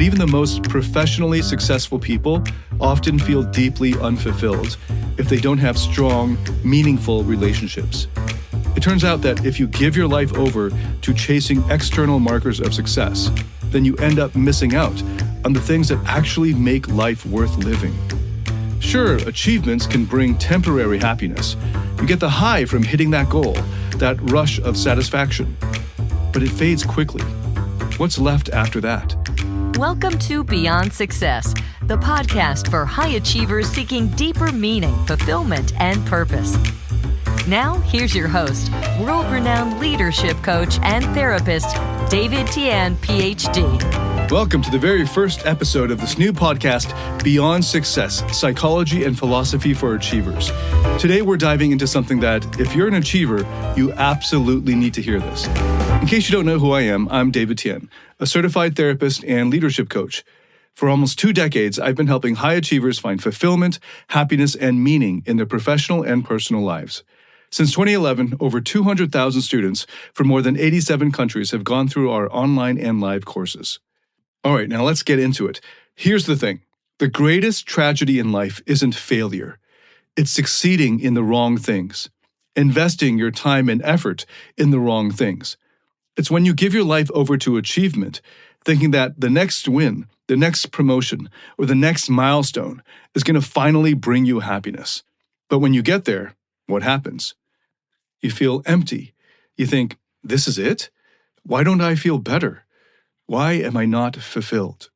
even the most professionally successful people often feel deeply unfulfilled if they don't have strong, meaningful relationships. It turns out that if you give your life over to chasing external markers of success, then you end up missing out on the things that actually make life worth living. Sure, achievements can bring temporary happiness. You get the high from hitting that goal, that rush of satisfaction. But it fades quickly. What's left after that? Welcome to Beyond Success, the podcast for high achievers seeking deeper meaning, fulfillment, and purpose. Now, here's your host, world-renowned leadership coach and therapist, Tian, Ph.D. Welcome to the very first episode of this new podcast, Beyond Success, Psychology and Philosophy for Achievers. Today, we're diving into something that, if you're an achiever, you absolutely need to hear this. In case you don't know who I am, I'm Tian, a certified therapist and leadership coach. For almost 2 decades, I've been helping high achievers find fulfillment, happiness, and meaning in their professional and personal lives. Since 2011, over 200,000 students from more than 87 countries have gone through our online and live courses. All right, now let's get into it. Here's the thing. The greatest tragedy in life isn't failure. It's succeeding in the wrong things, investing your time and effort in the wrong things. It's when you give your life over to achievement, thinking that the next win, the next promotion, or the next milestone is going to finally bring you happiness. But when you get there, what happens? You feel empty. You think, this is it? Why don't I feel better? Why am I not fulfilled?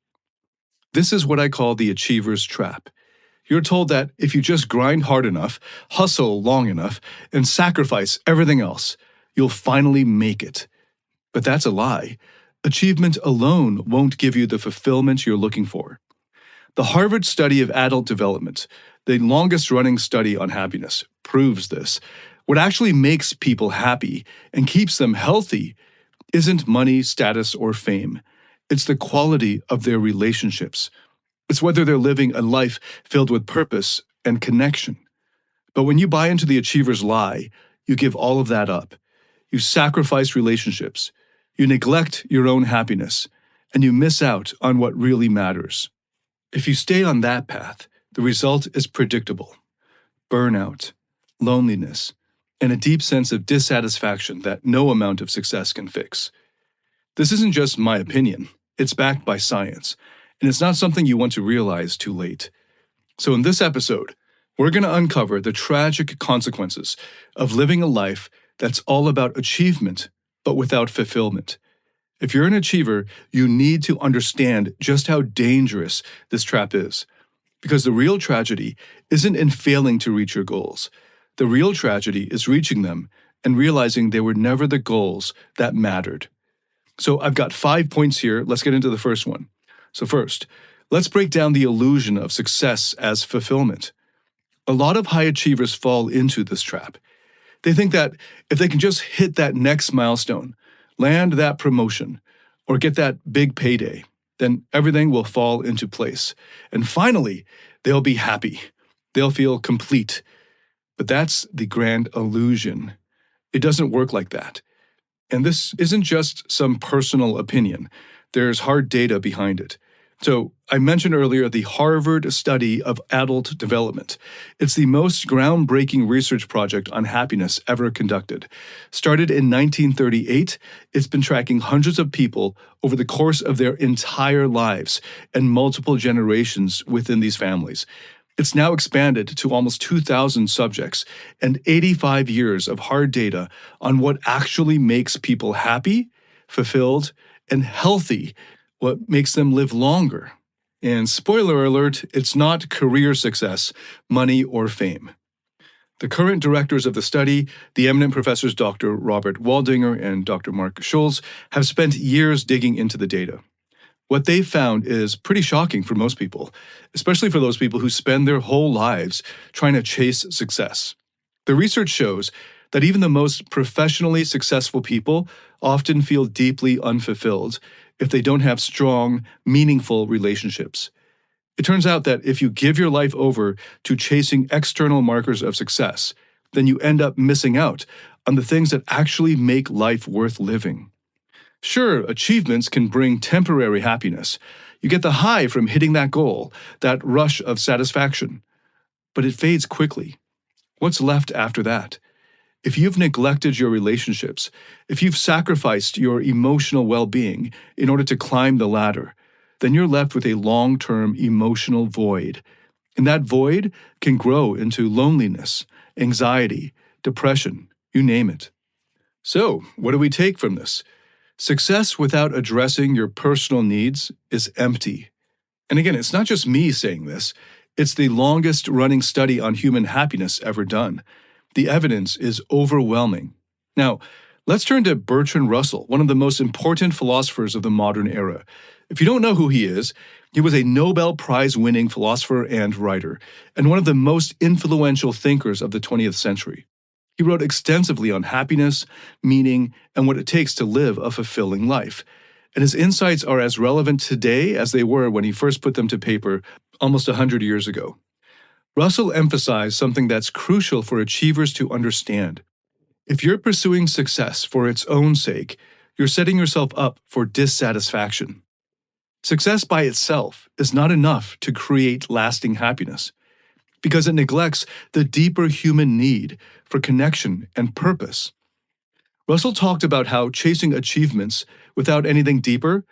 This is what I call the achiever's trap. You're told that if you just grind hard enough, hustle long enough, and sacrifice everything else, you'll finally make it. But that's a lie. Achievement alone won't give you the fulfillment you're looking for. The Harvard study of adult development, the longest-running study on happiness, proves this. What actually makes people happy and keeps them healthy isn't money, status, or fame. It's the quality of their relationships. It's whether they're living a life filled with purpose and connection. But when you buy into the achiever's lie, you give all of that up. You sacrifice relationships. You neglect your own happiness, and you miss out on what really matters. If you stay on that path, the result is predictable: burnout, loneliness, and a deep sense of dissatisfaction that no amount of success can fix. This isn't just my opinion. It's backed by science, and it's not something you want to realize too late. So in this episode, we're going to uncover the tragic consequences of living a life that's all about achievement, but without fulfillment. If you're an achiever, you need to understand just how dangerous this trap is. Because the real tragedy isn't in failing to reach your goals. The real tragedy is reaching them and realizing they were never the goals that mattered. So I've got 5 points here. Let's get into the first one. So first, let's break down the illusion of success as fulfillment. A lot of high achievers fall into this trap. They think that if they can just hit that next milestone, land that promotion, or get that big payday, then everything will fall into place. And finally, they'll be happy. They'll feel complete. But that's the grand illusion. It doesn't work like that. And this isn't just some personal opinion. There's hard data behind it. So I mentioned earlier the Harvard study of adult development. It's the most groundbreaking research project on happiness ever conducted. Started in 1938, it's been tracking hundreds of people over the course of their entire lives and multiple generations within these families. It's now expanded to almost 2,000 subjects and 85 years of hard data on what actually makes people happy, fulfilled, and healthy, what makes them live longer. And spoiler alert, it's not career success, money, or fame. The current directors of the study, the eminent professors Dr. Robert Waldinger and Dr. Mark Schulz, have spent years digging into the data. What they found is pretty shocking for most people, especially for those people who spend their whole lives trying to chase success. The research shows that even the most professionally successful people often feel deeply unfulfilled if they don't have strong, meaningful relationships. It turns out that if you give your life over to chasing external markers of success, then you end up missing out on the things that actually make life worth living. Sure, achievements can bring temporary happiness. You get the high from hitting that goal, that rush of satisfaction. But it fades quickly. What's left after that? If you've neglected your relationships, if you've sacrificed your emotional well-being in order to climb the ladder, then you're left with a long-term emotional void. And that void can grow into loneliness, anxiety, depression, you name it. So, what do we take from this? Success without addressing your personal needs is empty. And again, it's not just me saying this. It's the longest-running study on human happiness ever done. The evidence is overwhelming. Now, let's turn to Bertrand Russell, one of the most important philosophers of the modern era. If you don't know who he is, he was a Nobel Prize-winning philosopher and writer, and one of the most influential thinkers of the 20th century. He wrote extensively on happiness, meaning, and what it takes to live a fulfilling life. And his insights are as relevant today as they were when he first put them to paper almost 100 years ago. Russell emphasized something that's crucial for achievers to understand. If you're pursuing success for its own sake, you're setting yourself up for dissatisfaction. Success by itself is not enough to create lasting happiness, because it neglects the deeper human need for connection and purpose. Russell talked about how chasing achievements without anything deeper,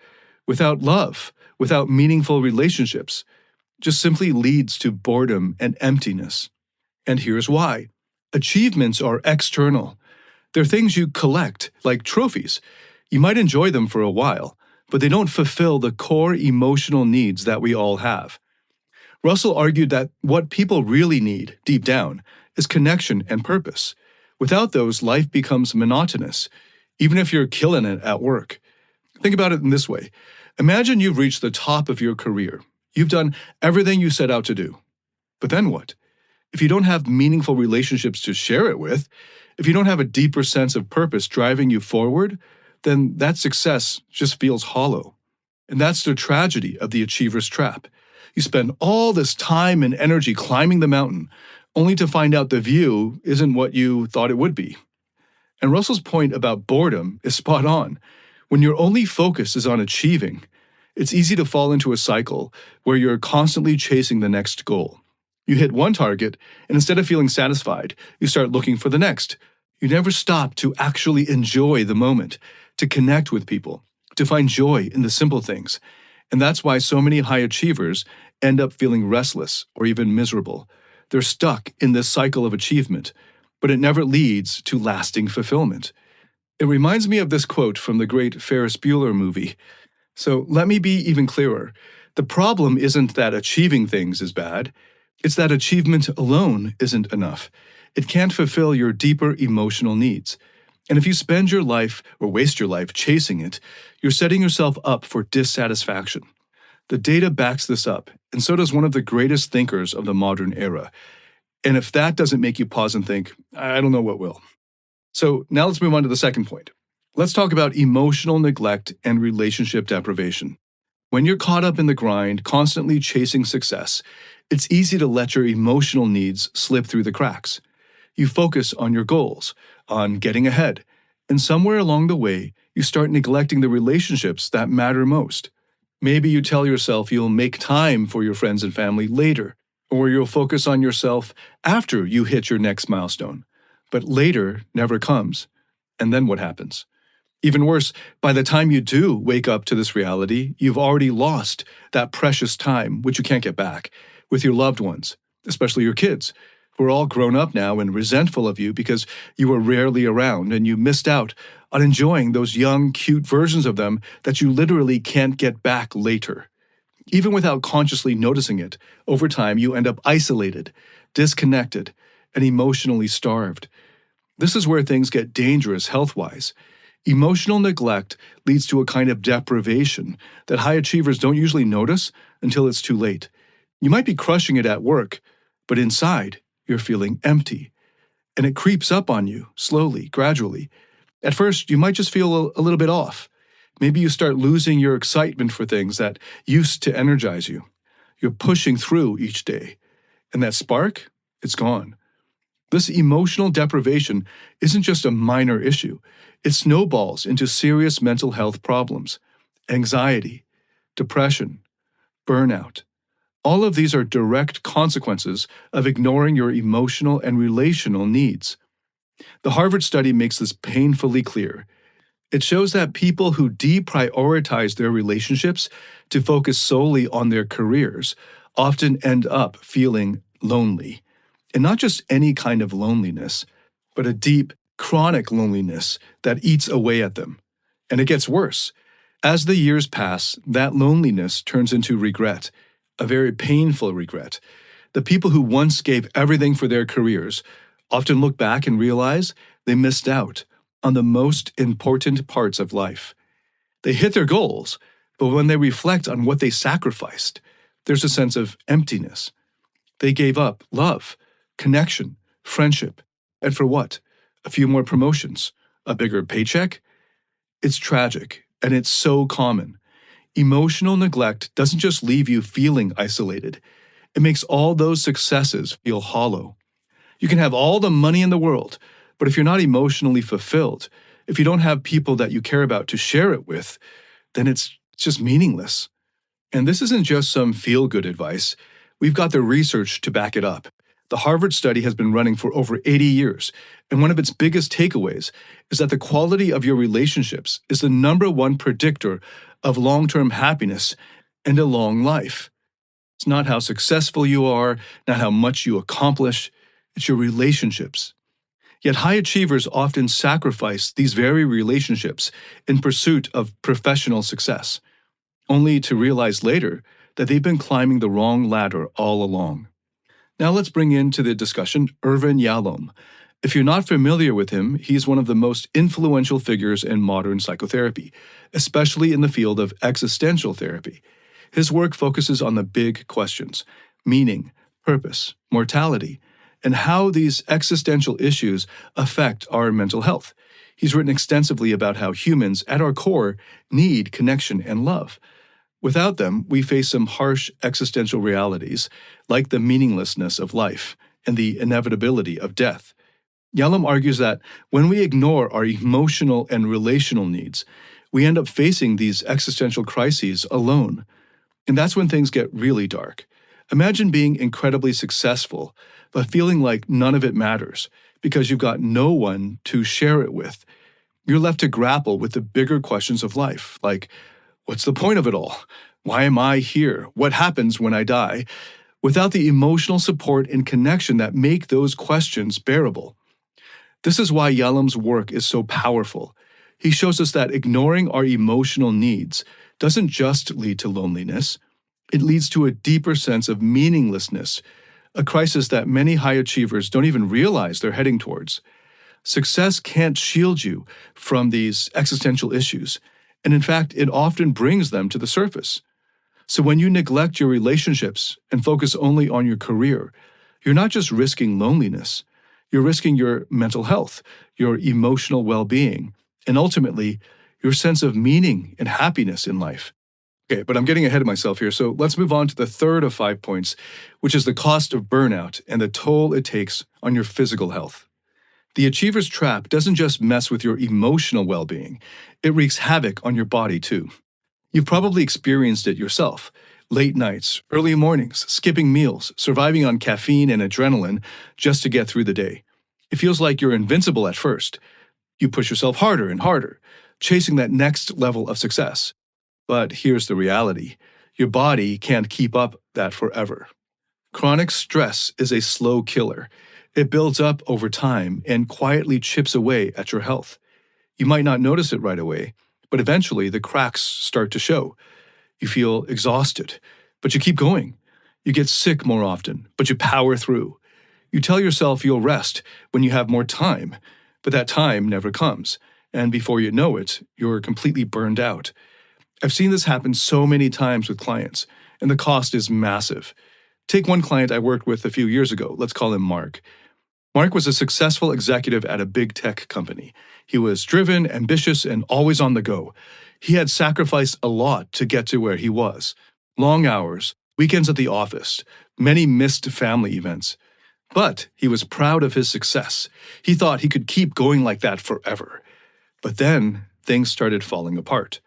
without love, without meaningful relationships, just simply leads to boredom and emptiness. And here's why. Achievements are external. They're things you collect, like trophies. You might enjoy them for a while, but they don't fulfill the core emotional needs that we all have. Russell argued that what people really need, deep down, is connection and purpose. Without those, life becomes monotonous, even if you're killing it at work. Think about it in this way. Imagine you've reached the top of your career. You've done everything you set out to do. But then what? If you don't have meaningful relationships to share it with, if you don't have a deeper sense of purpose driving you forward, then that success just feels hollow. And that's the tragedy of the achiever's trap. You spend all this time and energy climbing the mountain, only to find out the view isn't what you thought it would be. And Russell's point about boredom is spot on. When your only focus is on achieving, it's easy to fall into a cycle where you're constantly chasing the next goal. You hit one target, and instead of feeling satisfied, you start looking for the next. You never stop to actually enjoy the moment, to connect with people, to find joy in the simple things. And that's why so many high achievers end up feeling restless or even miserable. They're stuck in this cycle of achievement, but it never leads to lasting fulfillment. It reminds me of this quote from the great Ferris Bueller movie. So let me be even clearer. The problem isn't that achieving things is bad. It's that achievement alone isn't enough. It can't fulfill your deeper emotional needs. And if you spend your life or waste your life chasing it, you're setting yourself up for dissatisfaction. The data backs this up, and so does one of the greatest thinkers of the modern era. And if that doesn't make you pause and think, I don't know what will. So now let's move on to the second point. Let's talk about emotional neglect and relationship deprivation. When you're caught up in the grind, constantly chasing success, it's easy to let your emotional needs slip through the cracks. You focus on your goals, on getting ahead, and somewhere along the way, you start neglecting the relationships that matter most. Maybe you tell yourself you'll make time for your friends and family later, or you'll focus on yourself after you hit your next milestone. But later never comes. And then what happens? Even worse, by the time you do wake up to this reality, you've already lost that precious time, which you can't get back, with your loved ones, especially your kids, who are all grown up now and resentful of you because you were rarely around and you missed out on enjoying those young, cute versions of them that you literally can't get back later. Even without consciously noticing it, over time you end up isolated, disconnected, and emotionally starved. This is where things get dangerous health-wise. Emotional neglect leads to a kind of deprivation that high achievers don't usually notice until it's too late. You might be crushing it at work, but inside, you're feeling empty. And it creeps up on you, slowly, gradually. At first, you might just feel a little bit off. Maybe you start losing your excitement for things that used to energize you. You're pushing through each day. And that spark, it's gone. This emotional deprivation isn't just a minor issue. It snowballs into serious mental health problems, anxiety, depression, burnout. All of these are direct consequences of ignoring your emotional and relational needs. The Harvard study makes this painfully clear. It shows that people who deprioritize their relationships to focus solely on their careers often end up feeling lonely. And not just any kind of loneliness, but a deep, chronic loneliness that eats away at them. And it gets worse. As the years pass, that loneliness turns into regret, a very painful regret. The people who once gave everything for their careers often look back and realize they missed out on the most important parts of life. They hit their goals, but when they reflect on what they sacrificed, there's a sense of emptiness. They gave up love, connection, friendship, and for what? A few more promotions? A bigger paycheck? It's tragic, and it's so common. Emotional neglect doesn't just leave you feeling isolated. It makes all those successes feel hollow. You can have all the money in the world, but if you're not emotionally fulfilled, if you don't have people that you care about to share it with, then it's just meaningless. And this isn't just some feel-good advice. We've got the research to back it up. The Harvard study has been running for over 80 years, and one of its biggest takeaways is that the quality of your relationships is the number one predictor of long-term happiness and a long life. It's not how successful you are, not how much you accomplish, it's your relationships. Yet high achievers often sacrifice these very relationships in pursuit of professional success, only to realize later that they've been climbing the wrong ladder all along. Now let's bring into the discussion Irvin Yalom. If you're not familiar with him, he's one of the most influential figures in modern psychotherapy, especially in the field of existential therapy. His work focuses on the big questions: meaning, purpose, mortality, and how these existential issues affect our mental health. He's written extensively about how humans, at our core, need connection and love. Without them, we face some harsh existential realities, like the meaninglessness of life and the inevitability of death. Yalom argues that when we ignore our emotional and relational needs, we end up facing these existential crises alone. And that's when things get really dark. Imagine being incredibly successful, but feeling like none of it matters because you've got no one to share it with. You're left to grapple with the bigger questions of life, like, what's the point of it all? Why am I here? What happens when I die? Without the emotional support and connection that make those questions bearable. This is why Yalom's work is so powerful. He shows us that ignoring our emotional needs doesn't just lead to loneliness. It leads to a deeper sense of meaninglessness, a crisis that many high achievers don't even realize they're heading towards. Success can't shield you from these existential issues, and in fact, it often brings them to the surface. So when you neglect your relationships and focus only on your career, you're not just risking loneliness, you're risking your mental health, your emotional well-being, and ultimately, your sense of meaning and happiness in life. Okay, but I'm getting ahead of myself here, so let's move on to the third of 5 points, which is the cost of burnout and the toll it takes on your physical health. The achiever's trap doesn't just mess with your emotional well-being, it wreaks havoc on your body too. You've probably experienced it yourself. Late nights, early mornings, skipping meals, surviving on caffeine and adrenaline just to get through the day. It feels like you're invincible at first. You push yourself harder and harder, chasing that next level of success. But here's the reality. Your body can't keep up that forever. Chronic stress is a slow killer. It builds up over time and quietly chips away at your health. You might not notice it right away, but eventually the cracks start to show. You feel exhausted, but you keep going. You get sick more often, but you power through. You tell yourself you'll rest when you have more time, but that time never comes, and before you know it, you're completely burned out. I've seen this happen so many times with clients, and the cost is massive. Take one client I worked with a few years ago. Let's call him Mark. Mark was a successful executive at a big tech company. He was driven, ambitious, and always on the go. He had sacrificed a lot to get to where he was. Long hours, weekends at the office, many missed family events. But he was proud of his success. He thought he could keep going like that forever. But then things started falling apart.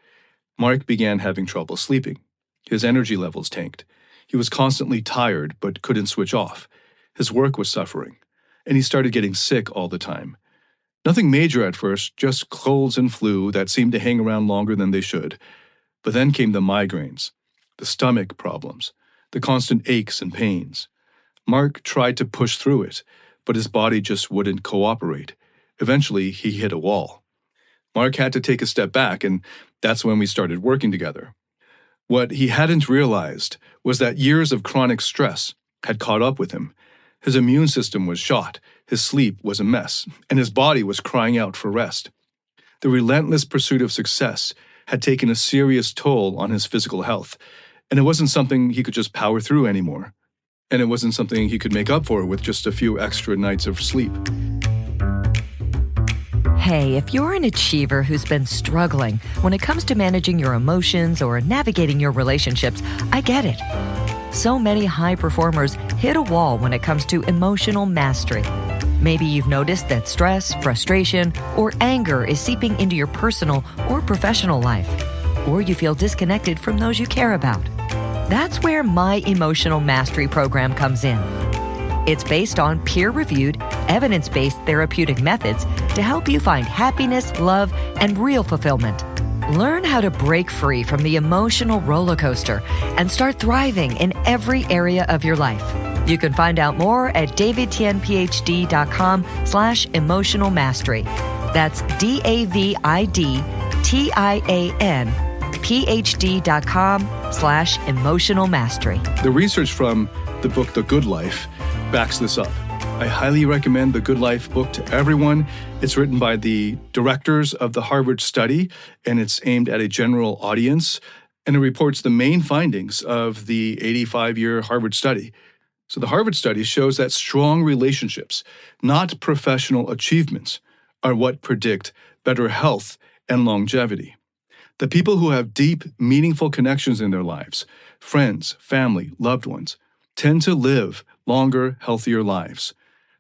Mark began having trouble sleeping. His energy levels tanked. He was constantly tired but couldn't switch off. His work was suffering, and he started getting sick all the time. Nothing major at first, just colds and flu that seemed to hang around longer than they should. But then came the migraines, the stomach problems, the constant aches and pains. Mark tried to push through it, but his body just wouldn't cooperate. Eventually, he hit a wall. Mark had to take a step back, and that's when we started working together. What he hadn't realized was that years of chronic stress had caught up with him. His immune system was shot, his sleep was a mess, and his body was crying out for rest. The relentless pursuit of success had taken a serious toll on his physical health, and it wasn't something he could just power through anymore. And it wasn't something he could make up for with just a few extra nights of sleep. Hey, if you're an achiever who's been struggling when it comes to managing your emotions or navigating your relationships, I get it. So many high performers hit a wall when it comes to emotional mastery. Maybe you've noticed that stress, frustration, or anger is seeping into your personal or professional life, or you feel disconnected from those you care about. That's where my Emotional Mastery program comes in. It's based on peer-reviewed, evidence-based therapeutic methods to help you find happiness, love, and real fulfillment. Learn how to break free from the emotional roller coaster and start thriving in every area of your life. You can find out more at davidtianphd.com/emotional mastery. That's DAVIDTIANPhD.com/emotional mastery. The research from the book The Good Life backs this up. I highly recommend the Good Life book to everyone. It's written by the directors of the Harvard study, and it's aimed at a general audience, and it reports the main findings of the 85-year Harvard study. So the Harvard study shows that strong relationships, not professional achievements, are what predict better health and longevity. The people who have deep, meaningful connections in their lives, friends, family, loved ones, tend to live longer, healthier lives.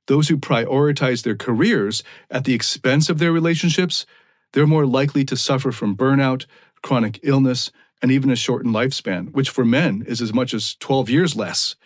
Those who prioritize their careers at the expense of their relationships, they're more likely to suffer from burnout, chronic illness, and even a shortened lifespan, which for men is as much as 12 years less.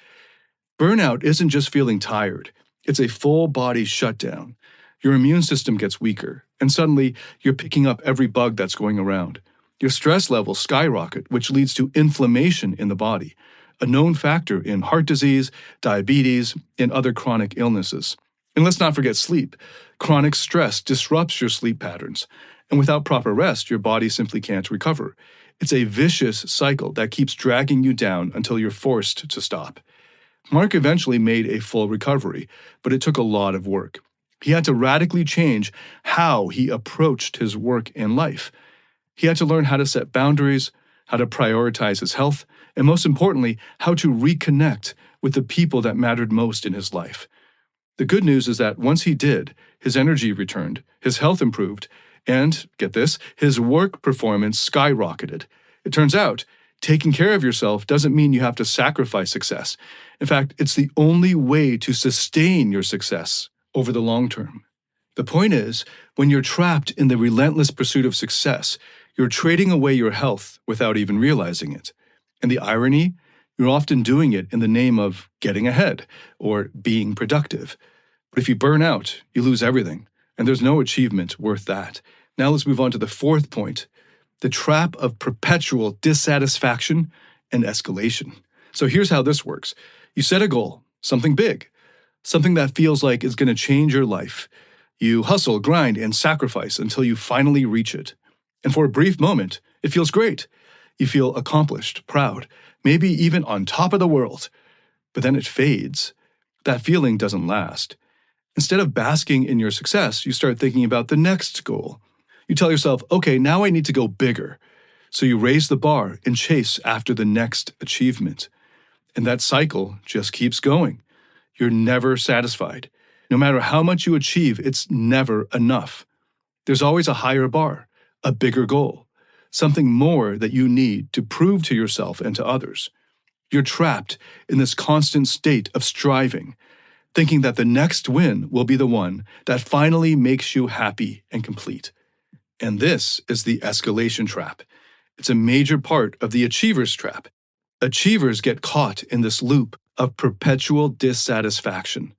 Burnout isn't just feeling tired. It's a full body shutdown. Your immune system gets weaker, and suddenly you're picking up every bug that's going around. Your stress levels skyrocket, which leads to inflammation in the body, a known factor in heart disease, diabetes, and other chronic illnesses. And let's not forget sleep. Chronic stress disrupts your sleep patterns, and without proper rest, your body simply can't recover. It's a vicious cycle that keeps dragging you down until you're forced to stop. Mark eventually made a full recovery, but it took a lot of work. He had to radically change how he approached his work and life. He had to learn how to set boundaries, how to prioritize his health, and most importantly, how to reconnect with the people that mattered most in his life. The good news is that once he did, his energy returned, his health improved, and, get this, his work performance skyrocketed. It turns out, taking care of yourself doesn't mean you have to sacrifice success. In fact, it's the only way to sustain your success over the long term. The point is, when you're trapped in the relentless pursuit of success, you're trading away your health without even realizing it. And the irony? You're often doing it in the name of getting ahead or being productive. But if you burn out, you lose everything, and there's no achievement worth that. Now let's move on to the fourth point, the trap of perpetual dissatisfaction and escalation. So here's how this works. You set a goal, something big, something that feels like it's going to change your life. You hustle, grind, and sacrifice until you finally reach it. And for a brief moment, it feels great. You feel accomplished, proud, maybe even on top of the world. But then it fades. That feeling doesn't last. Instead of basking in your success, you start thinking about the next goal. You tell yourself, okay, now I need to go bigger. So you raise the bar and chase after the next achievement. And that cycle just keeps going. You're never satisfied. No matter how much you achieve, it's never enough. There's always a higher bar, a bigger goal, something more that you need to prove to yourself and to others. You're trapped in this constant state of striving, thinking that the next win will be the one that finally makes you happy and complete. And this is the escalation trap. It's a major part of the achiever's trap. Achievers get caught in this loop of perpetual dissatisfaction.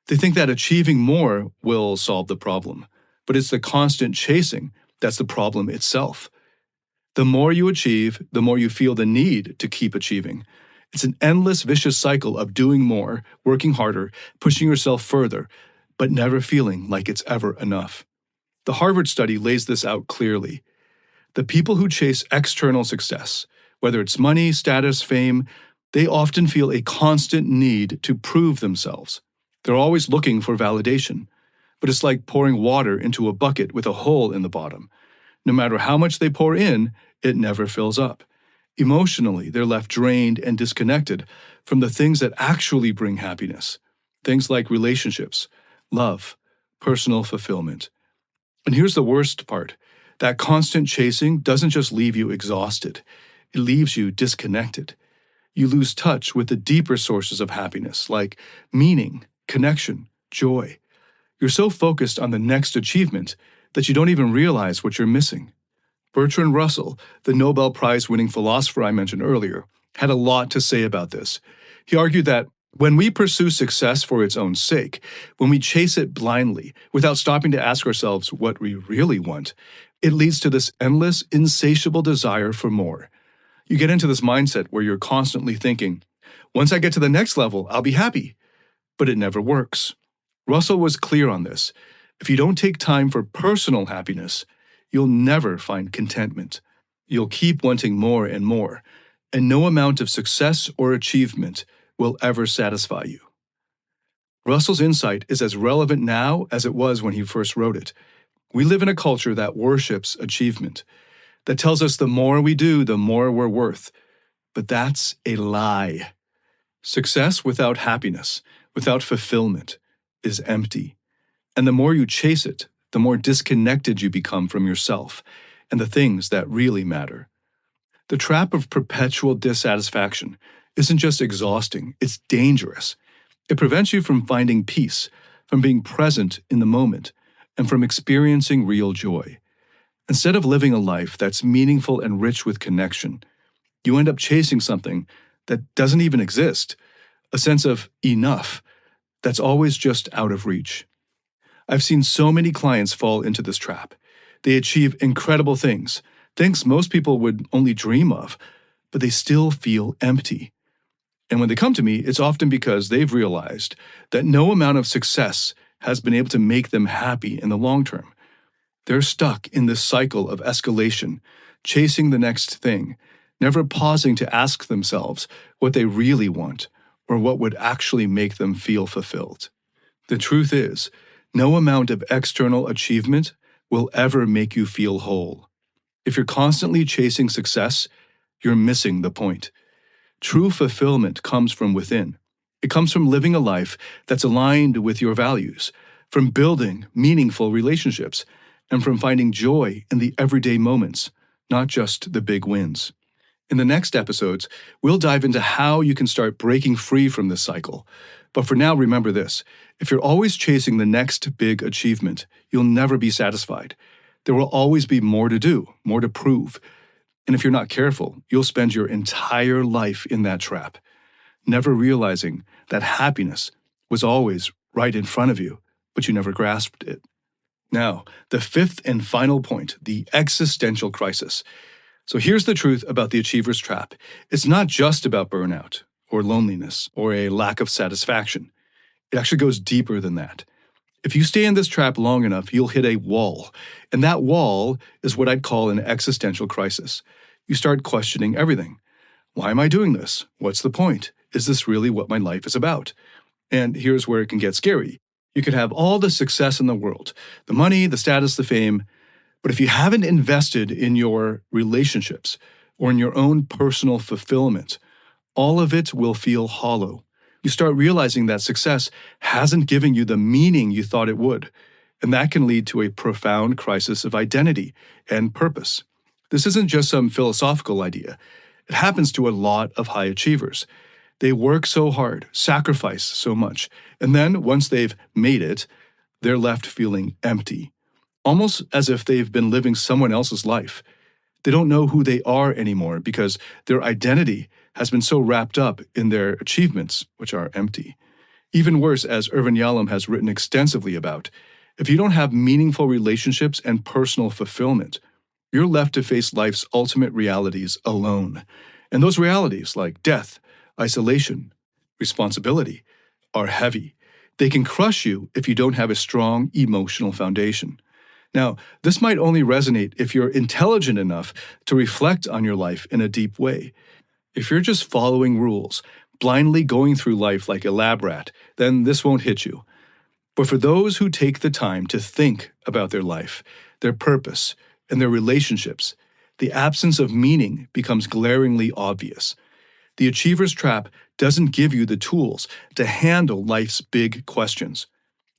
They think that achieving more will solve the problem, but it's the constant chasing that's the problem itself. The more you achieve, the more you feel the need to keep achieving. It's an endless vicious cycle of doing more, working harder, pushing yourself further, but never feeling like it's ever enough. The Harvard study lays this out clearly. The people who chase external success, whether it's money, status, fame, they often feel a constant need to prove themselves. They're always looking for validation. But it's like pouring water into a bucket with a hole in the bottom. No matter how much they pour in, it never fills up. Emotionally, they're left drained and disconnected from the things that actually bring happiness. Things like relationships, love, personal fulfillment. And here's the worst part. That constant chasing doesn't just leave you exhausted. It leaves you disconnected. You lose touch with the deeper sources of happiness, like meaning, connection, joy. You're so focused on the next achievement that you don't even realize what you're missing. Bertrand Russell, the Nobel Prize-winning philosopher I mentioned earlier, had a lot to say about this. He argued that when we pursue success for its own sake, when we chase it blindly, without stopping to ask ourselves what we really want, it leads to this endless, insatiable desire for more. You get into this mindset where you're constantly thinking, once I get to the next level, I'll be happy. But it never works. Russell was clear on this. If you don't take time for personal happiness, you'll never find contentment. You'll keep wanting more and more, and no amount of success or achievement will ever satisfy you. Russell's insight is as relevant now as it was when he first wrote it. We live in a culture that worships achievement, that tells us the more we do, the more we're worth. But that's a lie. Success without happiness, without fulfillment, is empty. And the more you chase it, the more disconnected you become from yourself and the things that really matter. The trap of perpetual dissatisfaction isn't just exhausting, it's dangerous. It prevents you from finding peace, from being present in the moment, and from experiencing real joy. Instead of living a life that's meaningful and rich with connection, you end up chasing something that doesn't even exist, a sense of enough that's always just out of reach. I've seen so many clients fall into this trap. They achieve incredible things most people would only dream of, but they still feel empty. And when they come to me, it's often because they've realized that no amount of success has been able to make them happy in the long term. They're stuck in this cycle of escalation, chasing the next thing, never pausing to ask themselves what they really want or what would actually make them feel fulfilled. The truth is, no amount of external achievement will ever make you feel whole. If you're constantly chasing success, you're missing the point. True fulfillment comes from within. It comes from living a life that's aligned with your values, from building meaningful relationships, and from finding joy in the everyday moments, not just the big wins. In the next episodes, we'll dive into how you can start breaking free from this cycle. But for now, remember this. If you're always chasing the next big achievement, you'll never be satisfied. There will always be more to do, more to prove. And if you're not careful, you'll spend your entire life in that trap, never realizing that happiness was always right in front of you, but you never grasped it. Now, the fifth and final point, the existential crisis. So here's the truth about the achiever's trap. It's not just about burnout or loneliness or a lack of satisfaction. It actually goes deeper than that. If you stay in this trap long enough, you'll hit a wall. And that wall is what I'd call an existential crisis. You start questioning everything. Why am I doing this? What's the point? Is this really what my life is about? And here's where it can get scary. You could have all the success in the world, the money, the status, the fame, but if you haven't invested in your relationships or in your own personal fulfillment, all of it will feel hollow. You start realizing that success hasn't given you the meaning you thought it would, and that can lead to a profound crisis of identity and purpose. This isn't just some philosophical idea. It happens to a lot of high achievers. They work so hard, sacrifice so much, and then once they've made it, they're left feeling empty, almost as if they've been living someone else's life. They don't know who they are anymore because their identity has been so wrapped up in their achievements, which are empty. Even worse, as Irvin Yalom has written extensively about, if you don't have meaningful relationships and personal fulfillment, you're left to face life's ultimate realities alone. And those realities, like death, isolation, responsibility, are heavy. They can crush you if you don't have a strong emotional foundation. Now, this might only resonate if you're intelligent enough to reflect on your life in a deep way. If you're just following rules, blindly going through life like a lab rat, then this won't hit you. But for those who take the time to think about their life, their purpose, and their relationships, the absence of meaning becomes glaringly obvious. The achiever's trap doesn't give you the tools to handle life's big questions.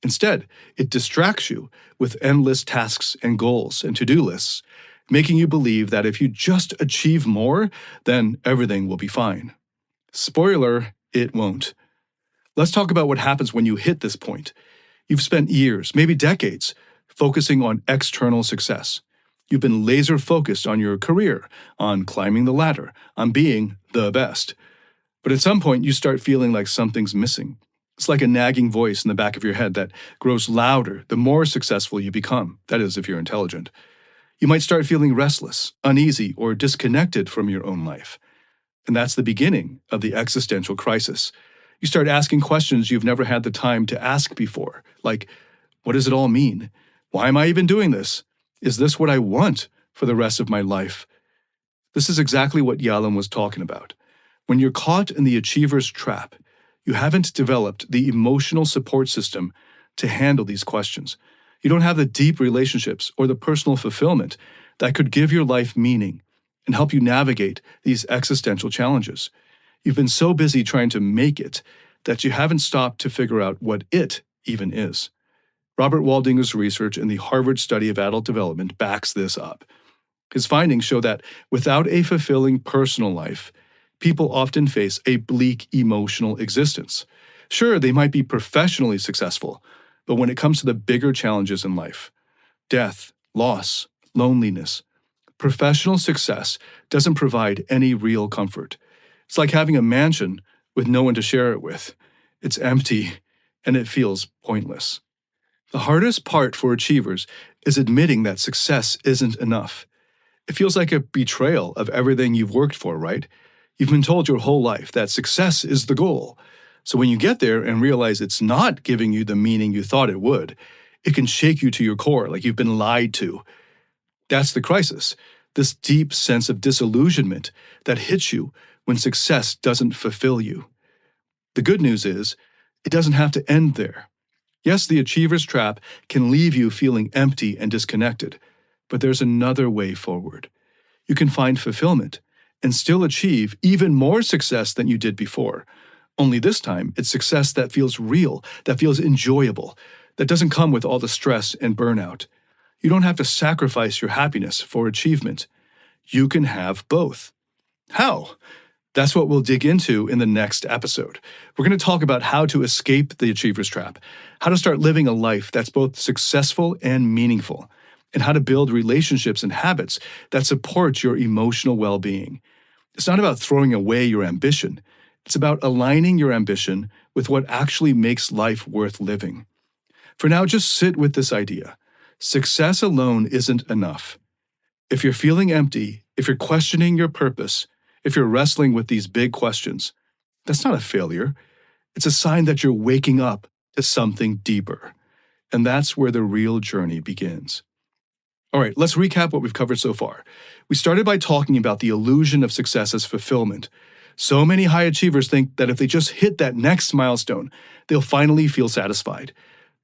Instead, it distracts you with endless tasks and goals and to-do lists, making you believe that if you just achieve more, then everything will be fine. Spoiler, it won't. Let's talk about what happens when you hit this point. You've spent years, maybe decades, focusing on external success. You've been laser focused on your career, on climbing the ladder, on being the best. But at some point, you start feeling like something's missing. It's like a nagging voice in the back of your head that grows louder the more successful you become. That is, if you're intelligent. You might start feeling restless, uneasy, or disconnected from your own life. And that's the beginning of the existential crisis. You start asking questions you've never had the time to ask before, like, what does it all mean? Why am I even doing this? Is this what I want for the rest of my life? This is exactly what Yalom was talking about. When you're caught in the achiever's trap, you haven't developed the emotional support system to handle these questions. You don't have the deep relationships or the personal fulfillment that could give your life meaning and help you navigate these existential challenges. You've been so busy trying to make it that you haven't stopped to figure out what it even is. Robert Waldinger's research in the Harvard Study of Adult Development backs this up. His findings show that without a fulfilling personal life, people often face a bleak emotional existence. Sure, they might be professionally successful, but when it comes to the bigger challenges in life, death, loss, loneliness, professional success doesn't provide any real comfort. It's like having a mansion with no one to share it with. It's empty, and it feels pointless. The hardest part for achievers is admitting that success isn't enough. It feels like a betrayal of everything you've worked for, right? You've been told your whole life that success is the goal. So when you get there and realize it's not giving you the meaning you thought it would, it can shake you to your core like you've been lied to. That's the crisis, this deep sense of disillusionment that hits you when success doesn't fulfill you. The good news is, it doesn't have to end there. Yes, the achiever's trap can leave you feeling empty and disconnected, but there's another way forward. You can find fulfillment and still achieve even more success than you did before. Only this time, it's success that feels real, that feels enjoyable, that doesn't come with all the stress and burnout. You don't have to sacrifice your happiness for achievement. You can have both. How? That's what we'll dig into in the next episode. We're going to talk about how to escape the achiever's trap, how to start living a life that's both successful and meaningful, and how to build relationships and habits that support your emotional well-being. It's not about throwing away your ambition. It's about aligning your ambition with what actually makes life worth living. For now, just sit with this idea. Success alone isn't enough. If you're feeling empty, if you're questioning your purpose, if you're wrestling with these big questions, that's not a failure. It's a sign that you're waking up to something deeper. And that's where the real journey begins. All right, let's recap what we've covered so far. We started by talking about the illusion of success as fulfillment. So many high achievers think that if they just hit that next milestone, they'll finally feel satisfied.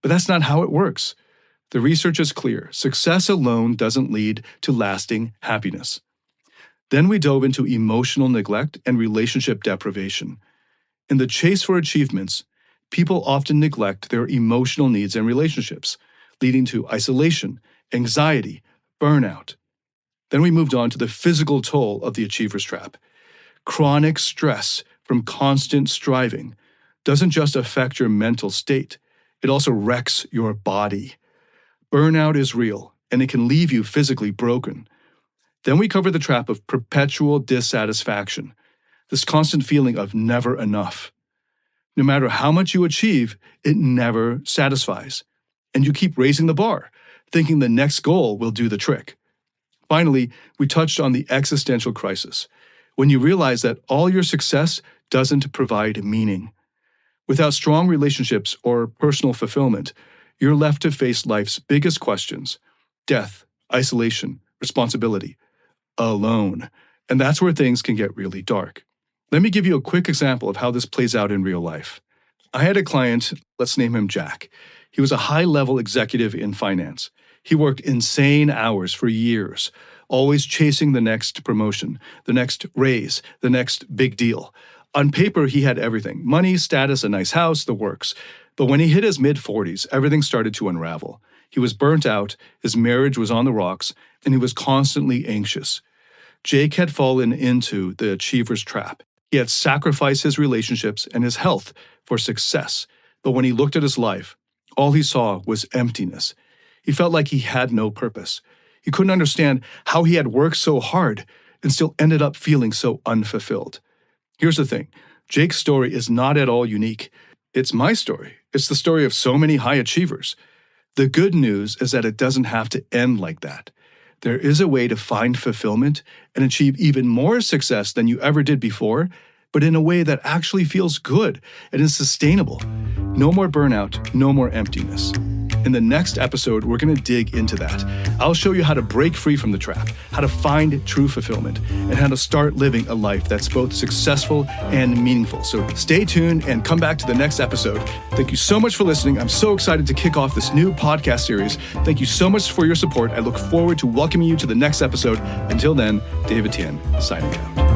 But that's not how it works. The research is clear. Success alone doesn't lead to lasting happiness. Then we dove into emotional neglect and relationship deprivation. In the chase for achievements, people often neglect their emotional needs and relationships, leading to isolation, anxiety, burnout. Then we moved on to the physical toll of the achiever's trap. Chronic stress from constant striving doesn't just affect your mental state, it also wrecks your body. Burnout is real, and it can leave you physically broken. Then we cover the trap of perpetual dissatisfaction, this constant feeling of never enough. No matter how much you achieve, it never satisfies. And you keep raising the bar, thinking the next goal will do the trick. Finally, we touched on the existential crisis, when you realize that all your success doesn't provide meaning. Without strong relationships or personal fulfillment, you're left to face life's biggest questions: death, isolation, responsibility, alone. And that's where things can get really dark. Let me give you a quick example of how this plays out in real life. I had a client, let's name him Jack. He was a high-level executive in finance. He worked insane hours for years, always chasing the next promotion, the next raise, the next big deal. On paper, he had everything: money, status, a nice house, the works. But when he hit his mid-40s, everything started to unravel. He was burnt out, his marriage was on the rocks, and he was constantly anxious. Jake had fallen into the achiever's trap. He had sacrificed his relationships and his health for success. But when he looked at his life, all he saw was emptiness. He felt like he had no purpose. He couldn't understand how he had worked so hard and still ended up feeling so unfulfilled. Here's the thing: Jake's story is not at all unique. It's my story. It's the story of so many high achievers. The good news is that it doesn't have to end like that. There is a way to find fulfillment and achieve even more success than you ever did before, but in a way that actually feels good and is sustainable. No more burnout, no more emptiness. In the next episode, we're going to dig into that. I'll show you how to break free from the trap, how to find true fulfillment, and how to start living a life that's both successful and meaningful. So stay tuned and come back to the next episode. Thank you so much for listening. I'm so excited to kick off this new podcast series. Thank you so much for your support. I look forward to welcoming you to the next episode. Until then, David Tian, signing out.